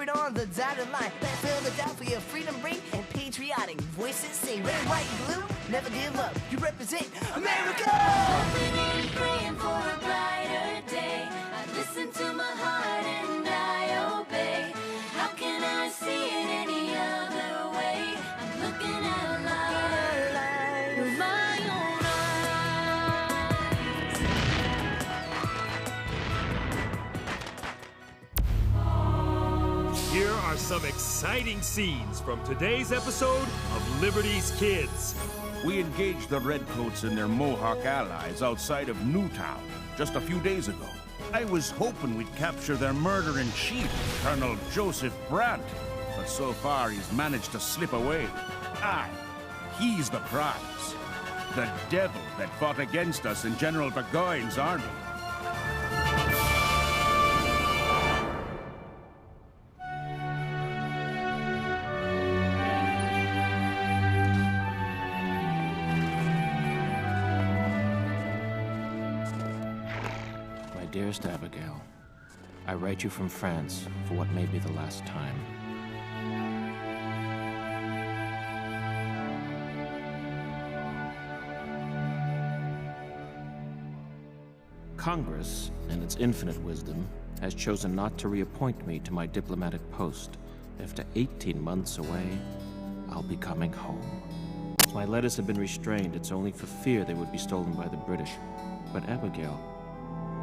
it on the dotted line. Let Philadelphia freedom ring and patriotic voices sing. Red, white, and blue, never give up. You represent America! Hoping and praying for a brighter day. I listen to my heart and I obey. How can I see it any other way? I'm looking at life with my own eyes. Here are some exciting scenes from today's episode of Liberty's Kids. We engaged the Redcoats and their Mohawk allies outside of Newtown just a few days ago. I was hoping we'd capture their murder-in-chief, Colonel Joseph Brant, but so far he's managed to slip away. He's the prize. The devil that fought against us in General Burgoyne's army. Dearest Abigail, I write you from France for what may be the last time. Congress, in its infinite wisdom, has chosen not to reappoint me to my diplomatic post. After 18 months away, I'll be coming home. My letters have been restrained. It's only for fear they would be stolen by the British. But Abigail,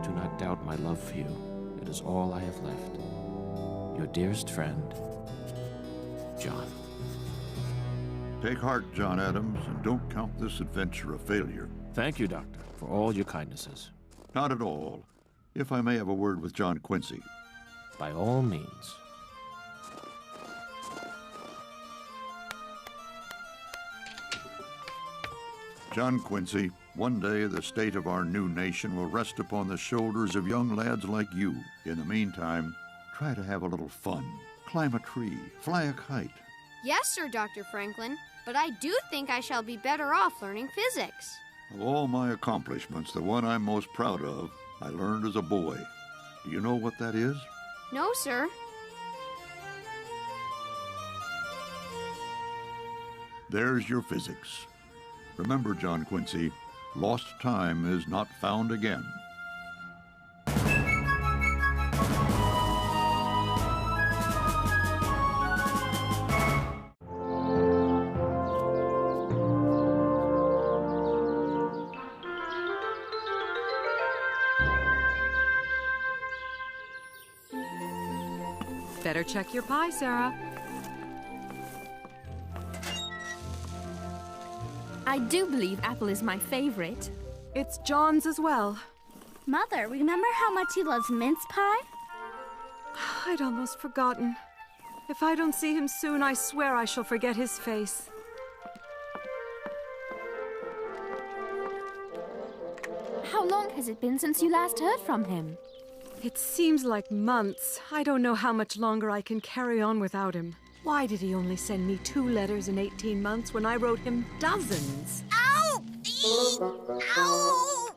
do not doubt my love for you. It is all I have left. Your dearest friend, John. Take heart, John Adams, and don't count this adventure a failure. Thank you, Doctor, for all your kindnesses. Not at all. If I may have a word with John Quincy. By all means. John Quincy, one day the state of our new nation will rest upon the shoulders of young lads like you. In the meantime, try to have a little fun. Climb a tree, fly a kite. Yes, sir, Dr. Franklin, but I do think I shall be better off learning physics. Of all my accomplishments, the one I'm most proud of, I learned as a boy. Do you know what that is? No, sir. There's your physics. Remember, John Quincy, lost time is not found again. Better check your pie, Sarah. I do believe apple is my favorite. It's John's as well. Mother, remember how much he loves mince pie? I'd almost forgotten. If I don't see him soon, I swear I shall forget his face. How long has it been since you last heard from him? It seems like months. I don't know how much longer I can carry on without him. Why did he only send me 2 letters in 18 months when I wrote him dozens? Ow! Ow!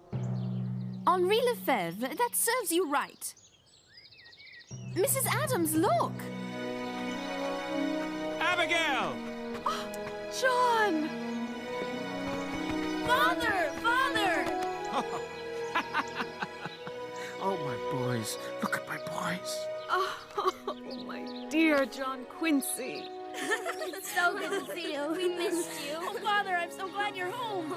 Henri Lefebvre, that serves you right. Mrs. Adams, look! Abigail! Oh, John! Father! Father! Oh, my boys. Look at my boys. Oh, my dear John Quincy. It's so good to see you. We missed you. Oh, Father, I'm so glad you're home.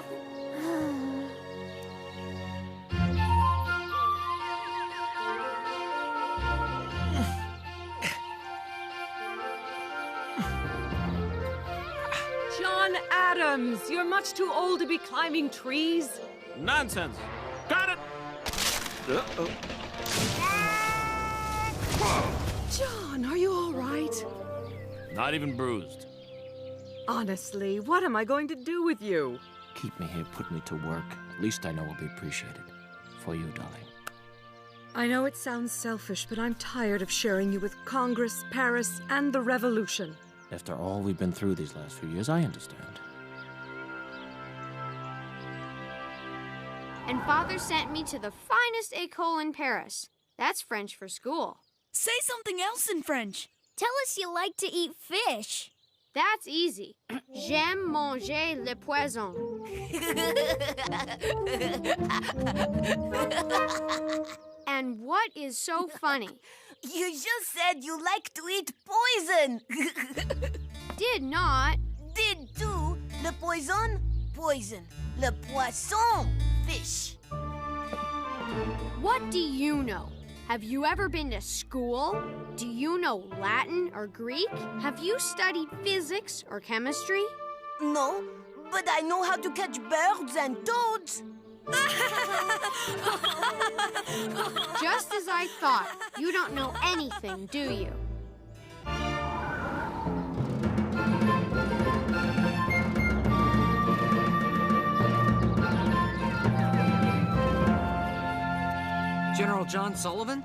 John Adams, you're much too old to be climbing trees. Nonsense. Got it. Uh-oh. John, are you all right? Not even bruised. Honestly, what am I going to do with you? Keep me here, put me to work. At least I know I'll be appreciated. For you, darling. I know it sounds selfish, but I'm tired of sharing you with Congress, Paris, and the Revolution. After all we've been through these last few years, I understand. And Father sent me to the finest école in Paris. That's French for school. Say something else in French. Tell us you like to eat fish. That's easy. J'aime manger le poisson. And what is so funny? You just said you like to eat poison. Did not. Did do. Le poison, poison. Le poisson, fish. What do you know? Have you ever been to school? Do you know Latin or Greek? Have you studied physics or chemistry? No, but I know how to catch birds and toads. Just as I thought. You don't know anything, do you? General John Sullivan?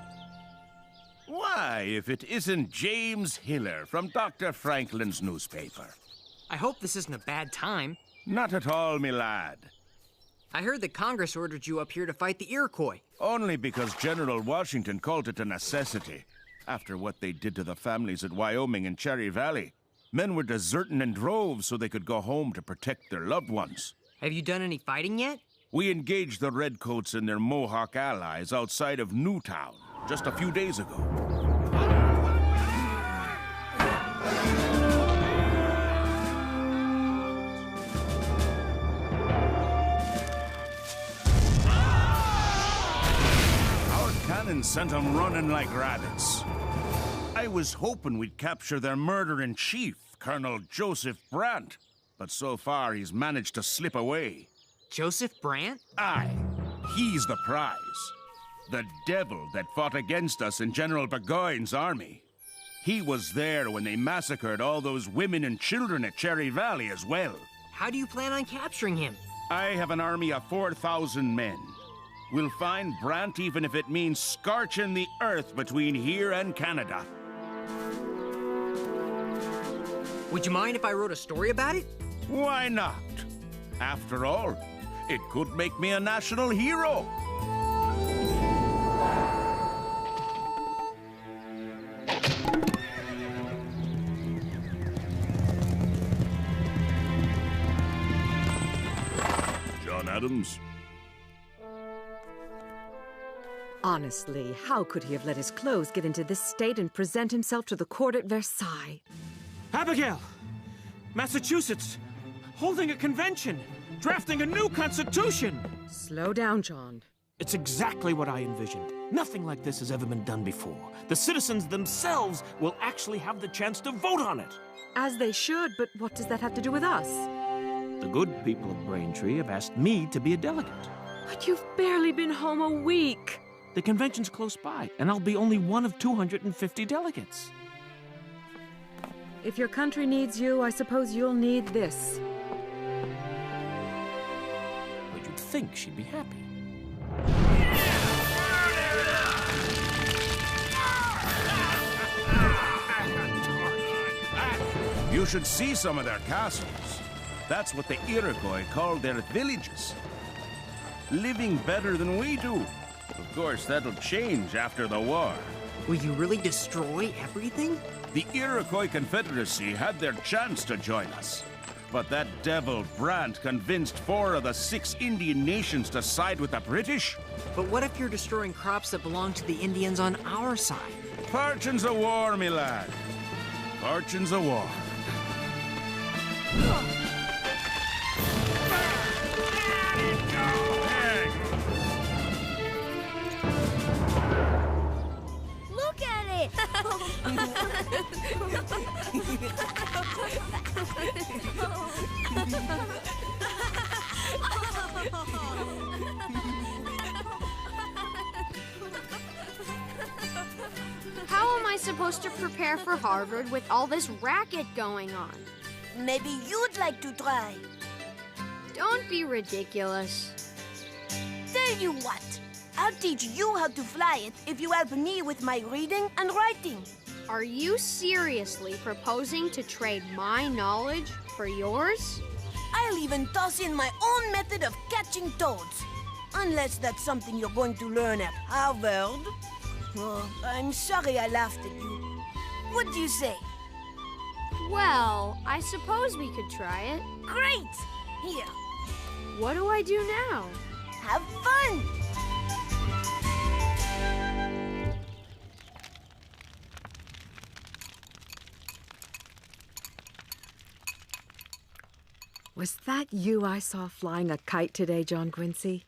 Why, if it isn't James Hiller from Dr. Franklin's newspaper. I hope this isn't a bad time. Not at all, me lad. I heard that Congress ordered you up here to fight the Iroquois. Only because General Washington called it a necessity. After what they did to the families at Wyoming and Cherry Valley, men were deserting in droves so they could go home to protect their loved ones. Have you done any fighting yet? We engaged the Redcoats and their Mohawk allies outside of Newtown just a few days ago. Our cannon sent them running like rabbits. I was hoping we'd capture their murderer-in-chief, Colonel Joseph Brant, but so far he's managed to slip away. Joseph Brant? Aye, he's the prize. The devil that fought against us in General Burgoyne's army. He was there when they massacred all those women and children at Cherry Valley as well. How do you plan on capturing him? I have an army of 4,000 men. We'll find Brant even if it means scorching the earth between here and Canada. Would you mind if I wrote a story about it? Why not? After all, it could make me a national hero. John Adams? Honestly, how could he have let his clothes get into this state and present himself to the court at Versailles? Abigail! Massachusetts! Holding a convention! Drafting a new constitution! Slow down, John. It's exactly what I envisioned. Nothing like this has ever been done before. The citizens themselves will actually have the chance to vote on it. As they should, but what does that have to do with us? The good people of Braintree have asked me to be a delegate. But you've barely been home a week. The convention's close by, and I'll be only one of 250 delegates. If your country needs you, I suppose you'll need this. But you'd think she'd be happy. You should see some of their castles. That's what the Iroquois called their villages. Living better than we do. Of course, that'll change after the war. Will you really destroy everything? The Iroquois Confederacy had their chance to join us. But that devil Brant convinced 4 of the 6 Indian nations to side with the British. But what if you're destroying crops that belong to the Indians on our side? Fortune's a war, me lad. Fortune's a war. Look at it! How am I supposed to prepare for Harvard with all this racket going on? Maybe you'd like to try. Don't be ridiculous. Tell you what, I'll teach you how to fly it if you help me with my reading and writing. Are you seriously proposing to trade my knowledge for yours? I'll even toss in my own method of catching toads. Unless that's something you're going to learn at Harvard. Oh, I'm sorry I laughed at you. What do you say? Well, I suppose we could try it. Great! Here, What do I do now? have fun! Was that you I saw flying a kite today, John Quincy?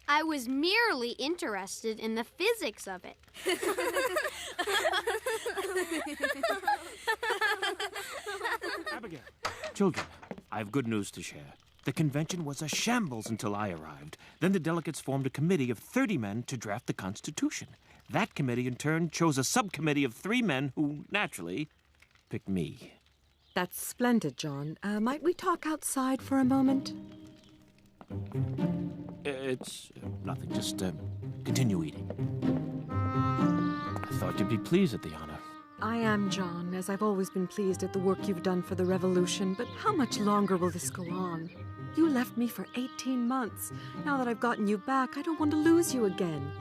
I was merely interested in the physics of it. Abigail. Children, I have good news to share. The convention was a shambles until I arrived. Then the delegates formed a committee of 30 men to draft the Constitution. That committee, in turn, chose a subcommittee of 3 men who, naturally, picked me. That's splendid, John. Might we talk outside for a moment? It's nothing. Just continue eating. I thought you'd be pleased at the honor. I am, John, as I've always been pleased at the work you've done for the revolution, but how much longer will this go on? You left me for 18 months. Now that I've gotten you back, I don't want to lose you again.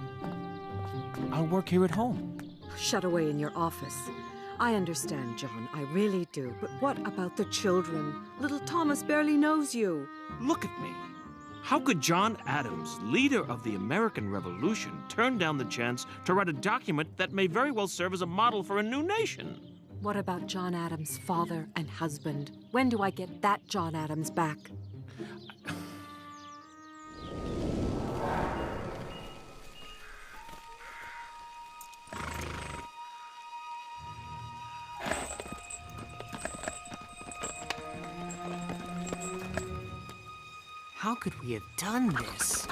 I'll work here at home. Shut away in your office. I understand, John, I really do, but what about the children? Little Thomas barely knows you. Look at me. How could John Adams, leader of the American Revolution, turn down the chance to write a document that may very well serve as a model for a new nation? What about John Adams' father and husband? When do I get that John Adams back? How could we have done this?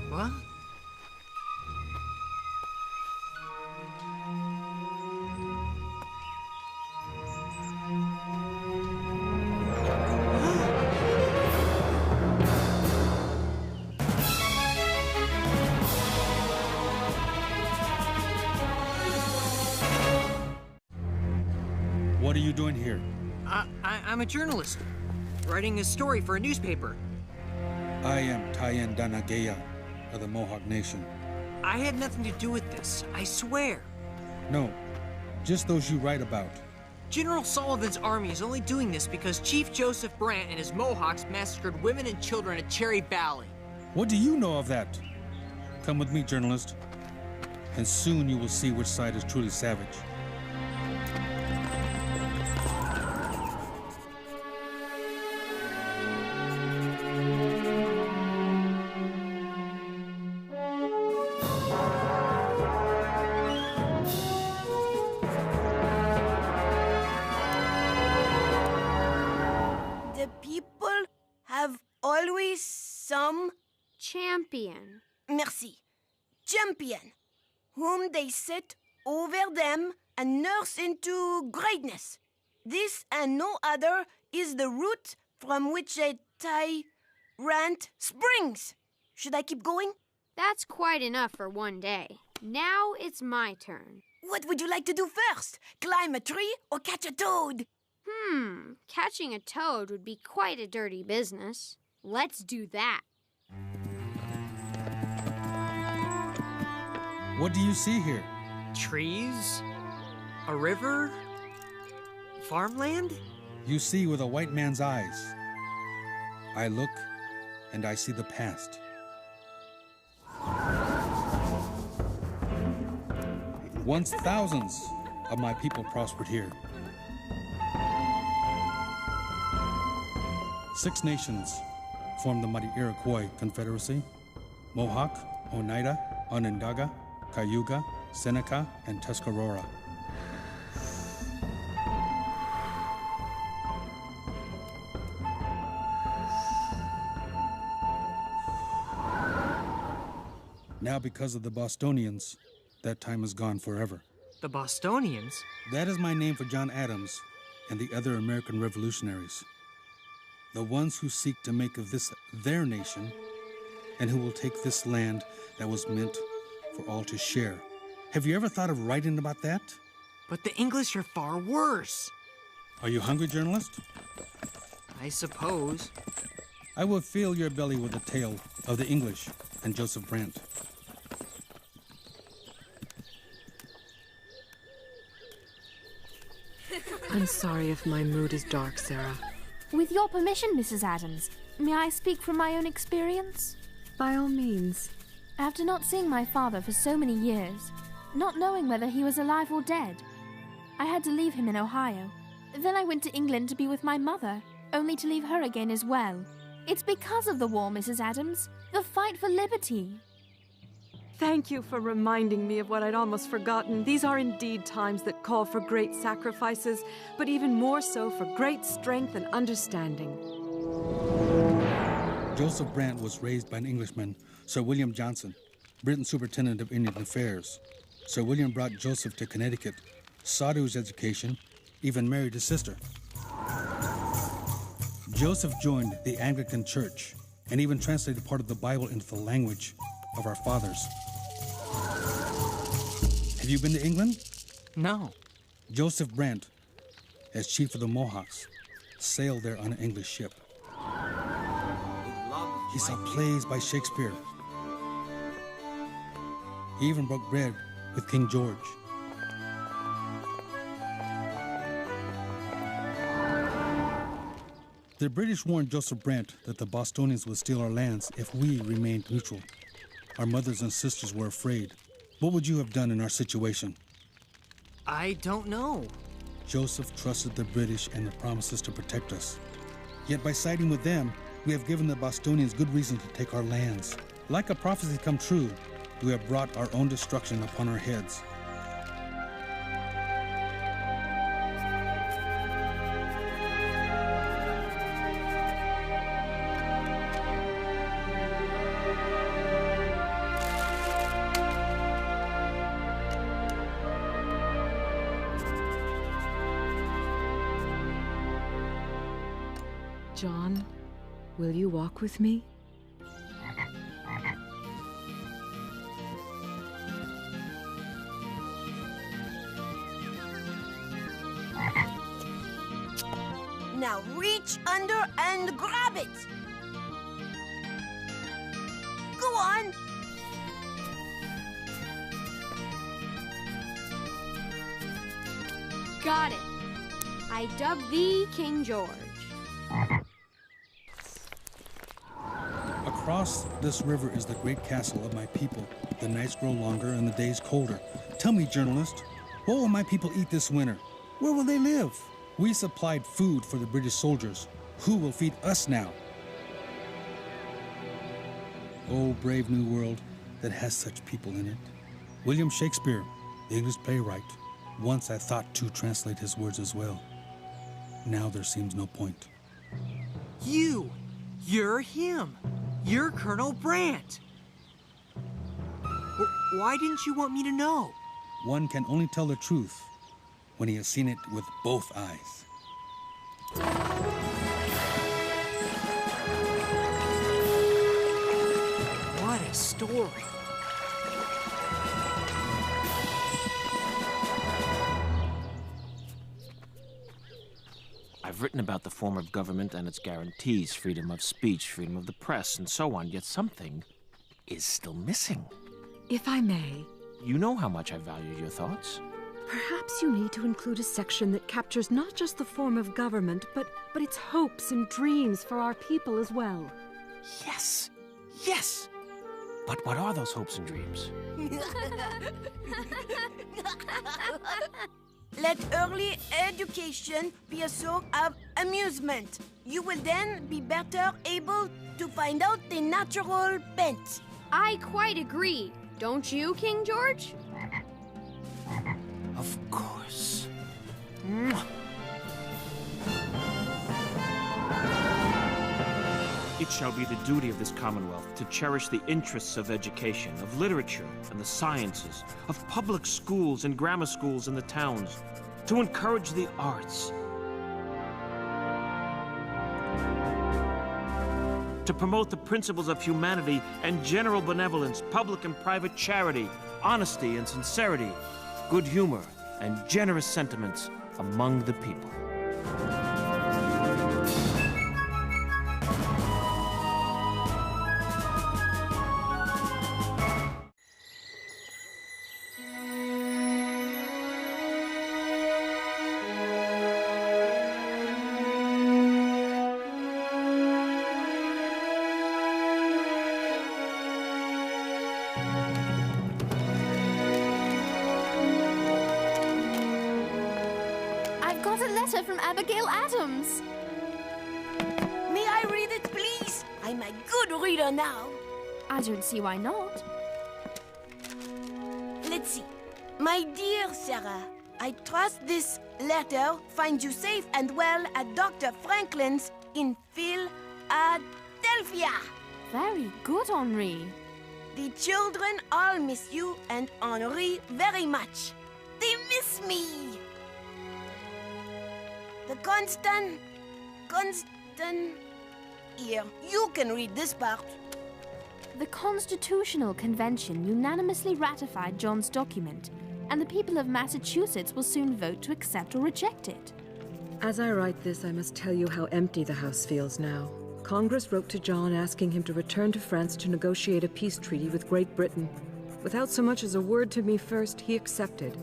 What? What are you doing here? I'm a journalist, writing a story for a newspaper. I am Tayen Danageya of the Mohawk Nation. I had nothing to do with this, I swear. No, just those you write about. General Sullivan's army is only doing this because Chief Joseph Brant and his Mohawks massacred women and children at Cherry Valley. What do you know of that? Come with me, journalist, and soon you will see which side is truly savage. The people have always some Champion. merci, champion, whom they set over them and nurse into greatness. This and no other is the root from which a tyrant springs. Should I keep going? That's quite enough for one day. Now it's my turn. What would you like to do first? Climb a tree or catch a toad? Catching a toad would be quite a dirty business. Let's do that. What do you see here? Trees? A river? Farmland? You see with a white man's eyes. I look, and I see the past. Once thousands of my people prospered here. 6 nations formed the mighty Iroquois Confederacy: Mohawk, Oneida, Onondaga, Cayuga, Seneca, and Tuscarora. Now, because of the Bostonians, that time is gone forever. The Bostonians? That is my name for John Adams and the other American revolutionaries. The ones who seek to make of this their nation, and who will take this land that was meant for all to share. Have you ever thought of writing about that? But the English are far worse. Are you hungry, journalist? I suppose. I will fill your belly with the tale of the English and Joseph Brant. I'm sorry if my mood is dark, Sarah. With your permission, Mrs. Adams, may I speak from my own experience? By all means. After not seeing my father for so many years, not knowing whether he was alive or dead, I had to leave him in Ohio. Then I went to England to be with my mother, only to leave her again as well. It's because of the war, Mrs. Adams. The fight for liberty. Thank you for reminding me of what I'd almost forgotten. These are indeed times that call for great sacrifices, but even more so for great strength and understanding. Joseph Brant was raised by an Englishman, Sir William Johnson, Britain Superintendent of Indian Affairs. Sir William brought Joseph to Connecticut, saw to his education, even married his sister. Joseph joined the Anglican Church and even translated part of the Bible into the language of our fathers. Have you been to England? No. Joseph Brant, as chief of the Mohawks, sailed there on an English ship. He saw plays by Shakespeare. He even broke bread with King George. The British warned Joseph Brant that the Bostonians would steal our lands if we remained neutral. Our mothers and sisters were afraid. What would you have done in our situation? I don't know. Joseph trusted the British and their promises to protect us. Yet by siding with them, we have given the Bostonians good reason to take our lands. Like a prophecy come true, we have brought our own destruction upon our heads. John, will you walk with me? Now reach under and grab it. Go on. Got it. I dub thee King George. Across this river is the great castle of my people. The nights grow longer and the days colder. Tell me, journalist, what will my people eat this winter? Where will they live? We supplied food for the British soldiers. Who will feed us now? Oh, brave new world that has such people in it. William Shakespeare, the English playwright. Once I thought to translate his words as well. Now there seems no point. You're him. You're Colonel Brant. Why didn't you want me to know? One can only tell the truth when he has seen it with both eyes. What a story. I've written about the form of government and its guarantees, freedom of speech, freedom of the press, and so on, yet something is still missing. If I may. You know how much I value your thoughts. Perhaps you need to include a section that captures not just the form of government, but its hopes and dreams for our people as well. Yes! Yes! But what are those hopes and dreams? Let early education be a source of amusement. You will then be better able to find out the natural bent. I quite agree. Don't you, King George? Of course. It shall be the duty of this Commonwealth to cherish the interests of education, of literature and the sciences, of public schools and grammar schools in the towns, to encourage the arts, to promote the principles of humanity and general benevolence, public and private charity, honesty and sincerity, good humor and generous sentiments among the people. letter from Abigail Adams. May I read it, please? I'm a good reader now. I don't see why not. Let's see. My dear Sarah, I trust this letter finds you safe and well at Dr. Franklin's in Philadelphia. Very good, Henri. The children all miss you and Henri very much. They miss me. The constant... Here, you can read this part. The Constitutional Convention unanimously ratified John's document, and the people of Massachusetts will soon vote to accept or reject it. As I write this, I must tell you how empty the House feels now. Congress wrote to John asking him to return to France to negotiate a peace treaty with Great Britain. Without so much as a word to me first, he accepted.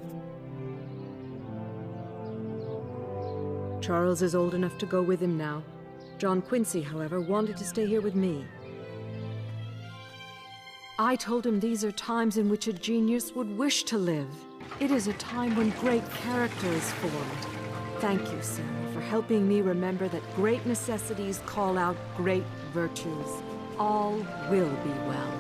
Charles is old enough to go with him now. John Quincy, however, wanted to stay here with me. I told him these are times in which a genius would wish to live. It is a time when great character is formed. Thank you, Sarah, for helping me remember that great necessities call out great virtues. All will be well.